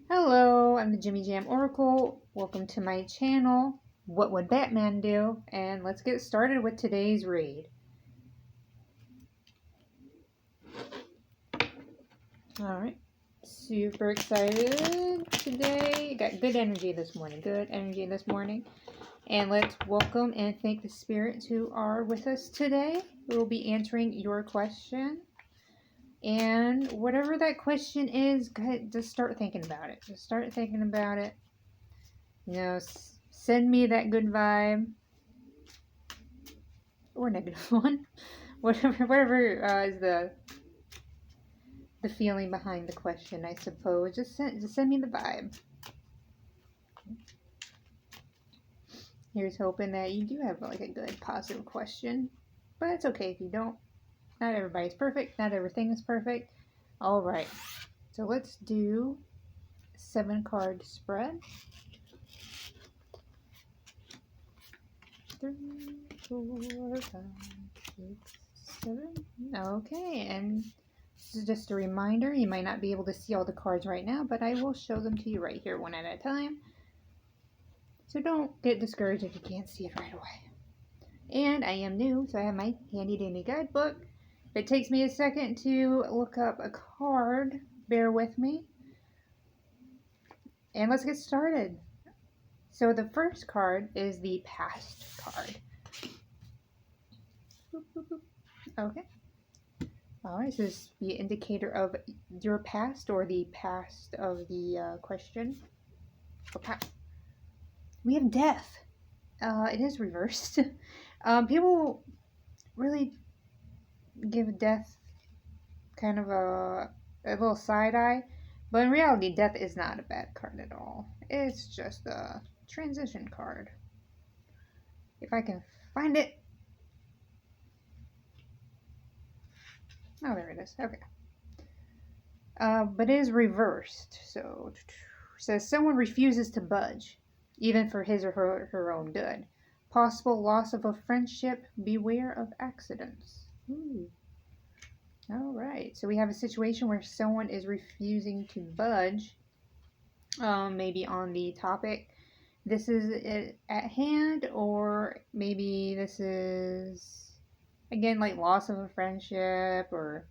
Hello, I'm the Jimmy Jam Oracle. Welcome to my channel, What Would Batman Do? And let's get started with today's read. Alright, super excited today. Got good energy this morning. And let's welcome and thank the spirits who are with us today. We will be answering your question. And whatever that question is, go ahead, just start thinking about it. Send me that good vibe or negative one, whatever is the feeling behind the question, I suppose. Just send me the vibe. Here's hoping that you do have like a good positive question, but it's okay if you don't. Not everybody's perfect. Not everything is perfect. All right, so let's do 7-card spread. 3, 4, 5, 6, 7. Okay, and this is just a reminder. You might not be able to see all the cards right now, but I will show them to you right here one at a time. So don't get discouraged if you can't see it right away. And I am new, so I have my handy dandy guidebook. If it takes me a second to look up a card, bear with me. And let's get started. So the first card is the past card. Okay. Alright, so this is the indicator of your past or the past of the question. We have death. It is reversed. People really give death kind of a little side eye, but in reality, death is not a bad card at all. It's just a transition card. If I can find it. Oh, there it is. Okay. But it is reversed. So it says someone refuses to budge, even for his or her own good. Possible loss of a friendship. Beware of accidents. Ooh. All right. So we have a situation where someone is refusing to budge. Maybe on the topic this is at hand, or maybe this is again like loss of a friendship, or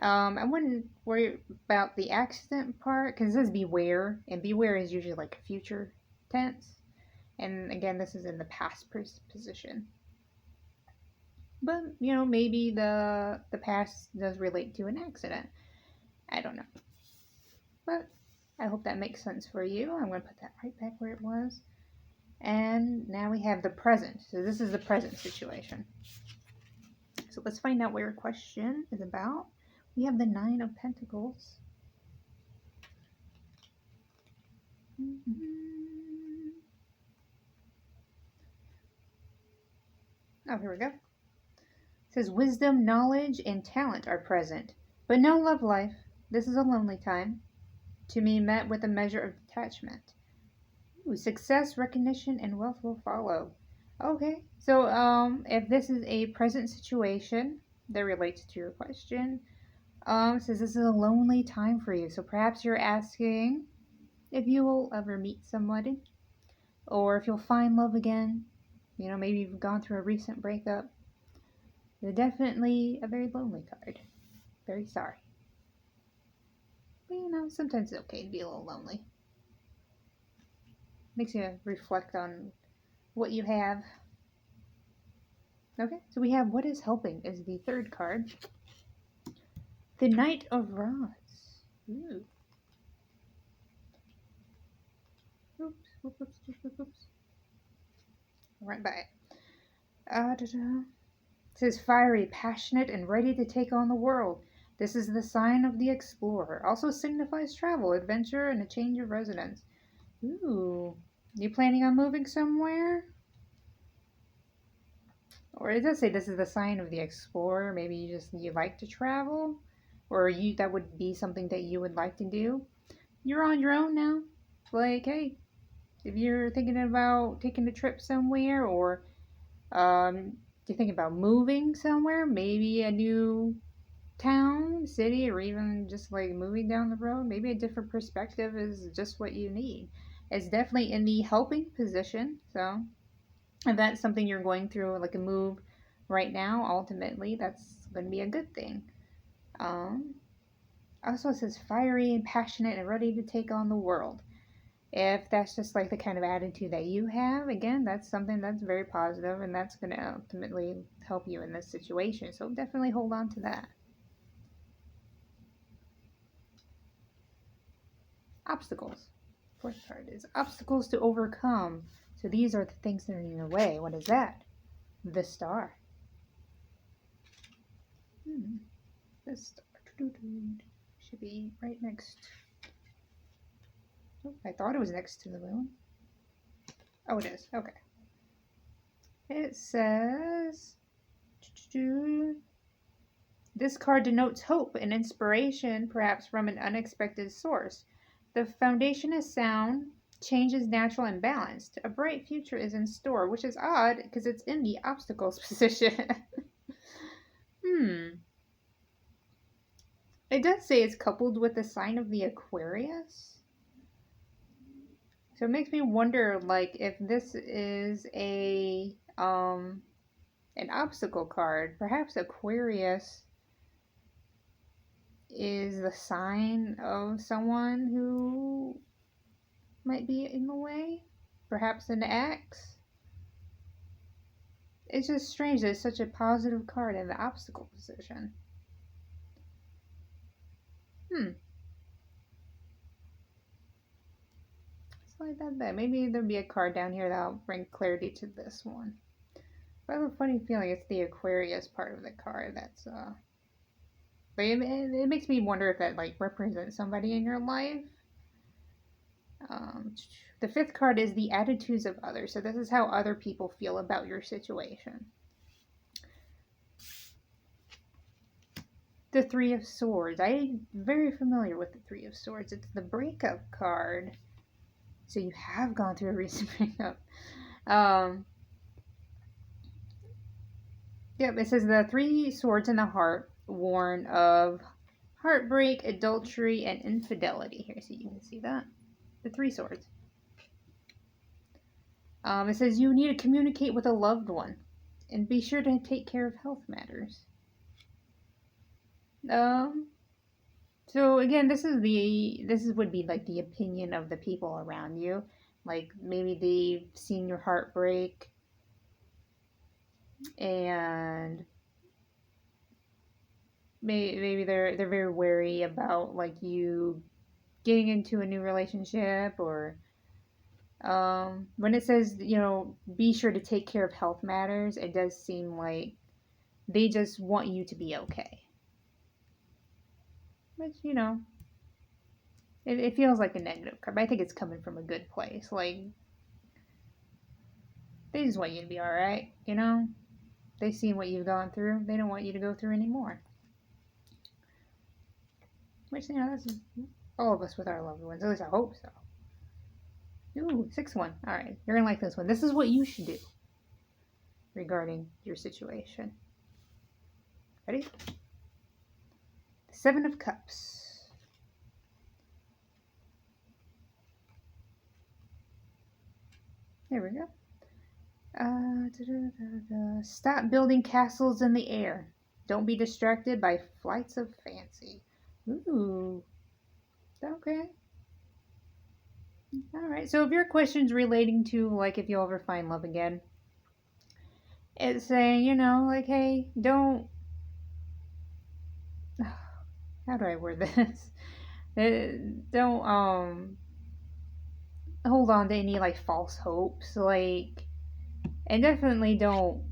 I wouldn't worry about the accident part because it says beware, and beware is usually like a future tense, and again this is in the past position. But maybe the past does relate to an accident. I don't know, but I hope that makes sense for you. I'm going to put that right back where it was. And now we have the present. So this is the present situation. So let's find out what your question is about. We have the 9 of Pentacles. Oh, here we go. It says wisdom, knowledge, and talent are present, but no love life. This is a lonely time, to be met with a measure of detachment. Ooh, success, recognition, and wealth will follow. Okay, so if this is a present situation that relates to your question, says this is a lonely time for you. So perhaps you're asking if you will ever meet somebody, or if you'll find love again. Maybe you've gone through a recent breakup. You're definitely a very lonely card. Very sorry. But sometimes it's okay to be a little lonely. Makes you reflect on what you have. Okay, so we have what is helping is the third card. The Knight of Rods. Ooh. Oops. Right by it. It says fiery, passionate, and ready to take on the world. This is the sign of the explorer. Also signifies travel, adventure, and a change of residence. Ooh. You planning on moving somewhere? Or it does say this is the sign of the explorer. Maybe you like to travel, or that would be something that you would like to do. You're on your own now. Like, hey, if you're thinking about taking a trip somewhere, or you're thinking about moving somewhere, maybe a new town, city, or even just like moving down the road, maybe a different perspective is just what you need. It's definitely in the helping position. So if that's something you're going through, like a move right now, ultimately, that's going to be a good thing. Um, Also, it says fiery and passionate and ready to take on the world. If that's just like the kind of attitude that you have, again, that's something that's very positive and that's going to ultimately help you in this situation. So definitely hold on to that. Obstacles. Fourth card is obstacles to overcome. So these are the things that are in your way. What is that? The star. The star. Should be right next. Oh, I thought it was next to the moon. Oh, it is. Okay. It says this card denotes hope and inspiration, perhaps from an unexpected source. The foundation is sound, change is natural and balanced. A bright future is in store, which is odd because it's in the obstacles position. It does say it's coupled with the sign of the Aquarius. So it makes me wonder, like, if this is an obstacle card. Perhaps Aquarius is the sign of someone who might be in the way. Perhaps an ex. It's just strange that it's such a positive card in the obstacle position. Slide that back. Maybe there'll be a card down here that'll bring clarity to this one. But I have a funny feeling it's the Aquarius part of the card that's but it makes me wonder if that like represents somebody in your life. The fifth card is the attitudes of others. So this is how other people feel about your situation. The Three of Swords. I'm very familiar with the Three of Swords. It's the breakup card. So you have gone through a recent breakup. Yep, it says the three swords in the heart warn of heartbreak, adultery, and infidelity. Here, so you can see that. The three swords. It says you need to communicate with a loved one and be sure to take care of health matters. So again, this would be like the opinion of the people around you. Like maybe they've seen your heart break and maybe they're very wary about like you getting into a new relationship or when it says be sure to take care of health matters, it does seem like they just want you to be okay, which it feels like a negative card, but I think it's coming from a good place. Like they just want you to be all right. They've seen what you've gone through, they don't want you to go through anymore, which that's all of us with our loved ones, at least I hope so. Ooh, 6-1. All right, you're gonna like this one. This is what you should do regarding your situation. Ready? The 7 of Cups. There we go. Stop building castles in the air. Don't be distracted by flights of fancy. Ooh. Okay. All right. So if your question's relating to like if you'll ever find love again, it's saying, like, hey, don't. How do I word this? Don't hold on to any like false hopes, like, and definitely don't.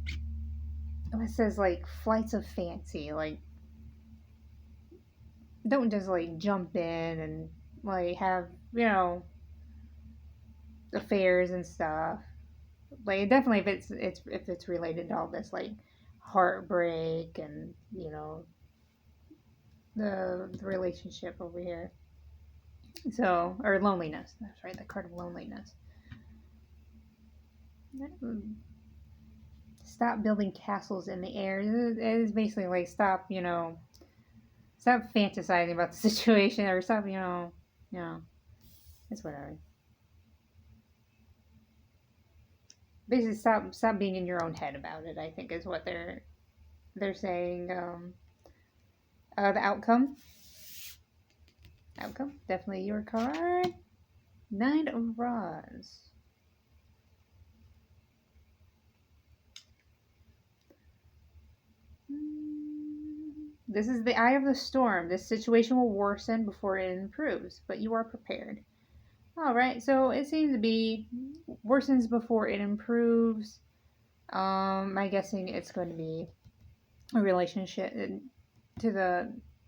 It says like flights of fancy, like don't just like jump in and like have affairs and stuff. Like definitely if it's related to all this like heartbreak and the relationship over here. So, or loneliness. That's right, the card of loneliness. Stop building castles in the air. It is basically like stop, Stop fantasizing about the situation, or stop, it's whatever. Basically, stop being in your own head about it, I think is what they're saying. The outcome. Outcome, definitely your card. 9 of Rods. This is the eye of the storm. This situation will worsen before it improves, but you are prepared. Alright, so it seems to be worsens before it improves. I'm guessing it's going to be a relationship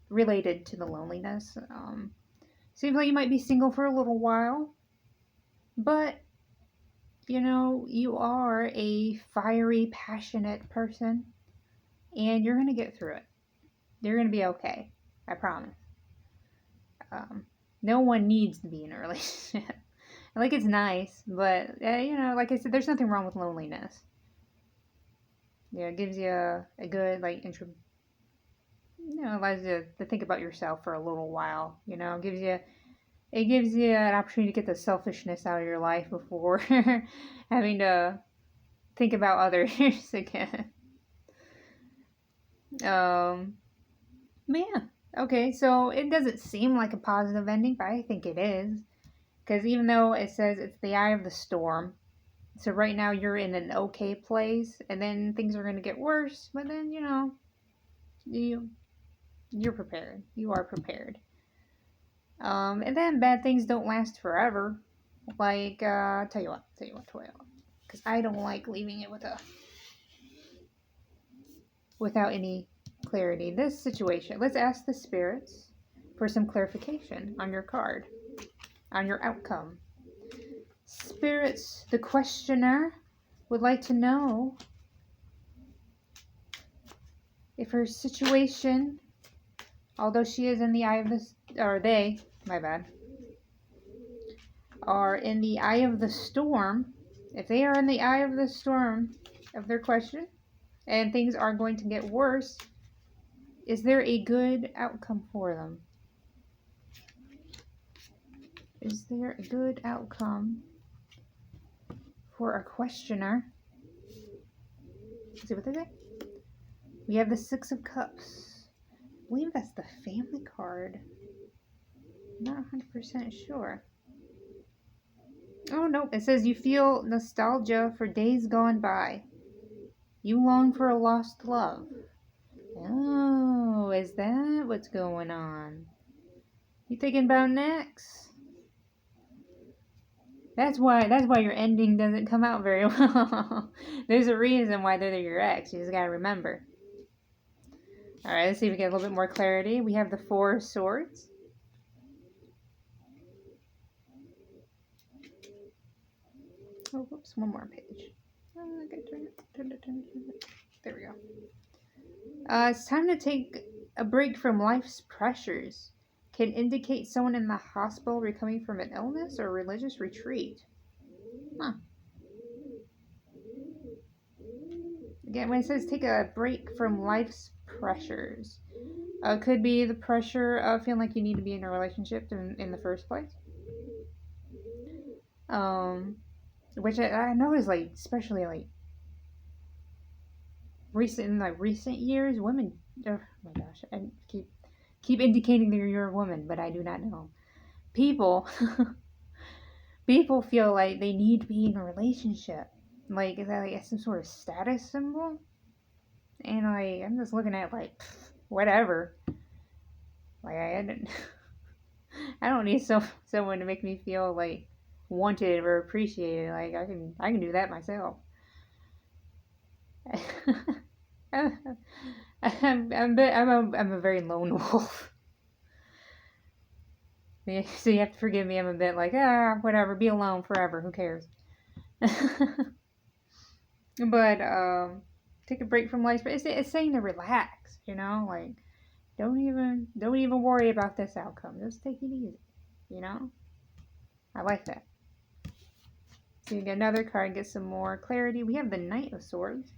related to the loneliness. Seems like you might be single for a little while, but you are a fiery, passionate person, and you're going to get through it. You're going to be okay. I promise. No one needs to be in a relationship. Like, it's nice, but, like I said, there's nothing wrong with loneliness. Yeah, it gives you a good, like, allows you to think about yourself for a little while. It gives you an opportunity to get the selfishness out of your life before having to think about others again. Yeah. Okay, so it doesn't seem like a positive ending, but I think it is. Because even though it says it's the eye of the storm, so right now you're in an okay place, and then things are going to get worse, but then, you're prepared. You are prepared. And then bad things don't last forever. Like, tell you what, because I don't like leaving it without any clarity. This situation, let's ask the spirits for some clarification on your card, on your outcome. Spirits, the questioner would like to know if her situation, although she is in the eye of the, or they, my bad, are in the eye of the storm, if they are in the eye of the storm of their question, and things are going to get worse, is there a good outcome for them? Is there a good outcome for a questioner? Let's see what they say. We have the Six of Cups. I believe that's the family card. I'm not 100% sure. Oh, nope. It says you feel nostalgia for days gone by. You long for a lost love. Oh, is that what's going on? You thinking about next? That's why your ending doesn't come out very well. There's a reason why they're your ex. You just gotta remember. Alright, let's see if we get a little bit more clarity. We have the Four of Swords. Oh, whoops, one more page. Okay, turn it. There we go. It's time to take a break from life's pressures. Can indicate someone in the hospital recovering from an illness or religious retreat. Huh. Again, when it says take a break from life's pressures, could be the pressure of feeling like you need to be in a relationship in the first place. Which I know is like, especially like recent years, women. Oh my gosh, I keep indicating that you're a woman, but I do not know. People feel like they need to be in a relationship. Like, is that like some sort of status symbol? And like, I'm just looking at like, whatever. Like, I don't need someone to make me feel like wanted or appreciated. Like, I can do that myself. I'm a very lone wolf. So you have to forgive me. I'm a bit like, whatever, be alone forever. Who cares? But take a break from life. But it's saying to relax. Like, don't even worry about this outcome. Just take it easy. I like that. So you get another card, get some more clarity. We have the Knight of Swords.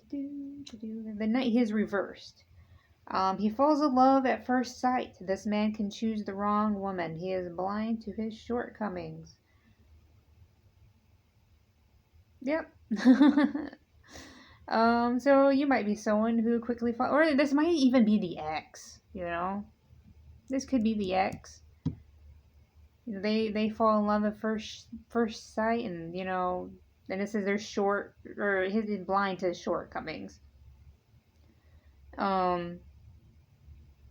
The knight is reversed. He falls in love at first sight. This man can choose the wrong woman. He is blind to his shortcomings. Yep. So you might be someone who quickly fall, or this might even be the ex, you know? This could be the ex. They fall in love at first sight, and and it says they're short, or he's blind to his shortcomings.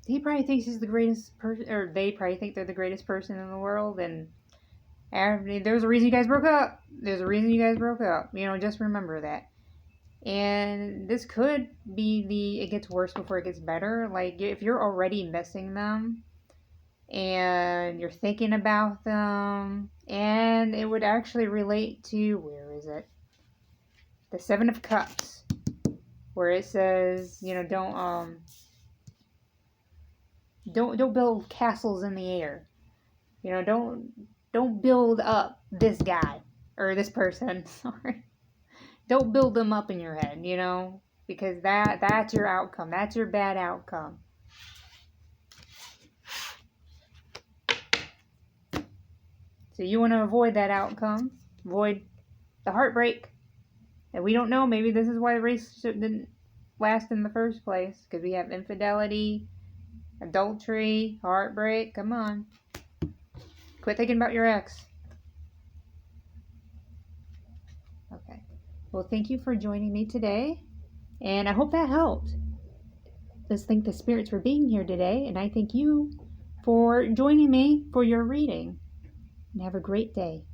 He probably thinks he's the greatest person, or they probably think they're the greatest person in the world, and there's a reason you guys broke up. There's a reason you guys broke up. Just remember that. And this could be it gets worse before it gets better. Like, if you're already missing them, and you're thinking about them, and it would actually relate to, where is it? The Seven of Cups, where it says, don't build castles in the air. Don't build up this guy or this person. Sorry, don't build them up in your head. Because that's your outcome. That's your bad outcome. So you want to avoid that outcome, avoid the heartbreak. And we don't know, maybe this is why the relationship didn't last in the first place, because we have infidelity, adultery, heartbreak. Come on. Quit thinking about your ex. Okay. Well, thank you for joining me today, and I hope that helped. Just thank the spirits for being here today, and I thank you for joining me for your reading. And have a great day.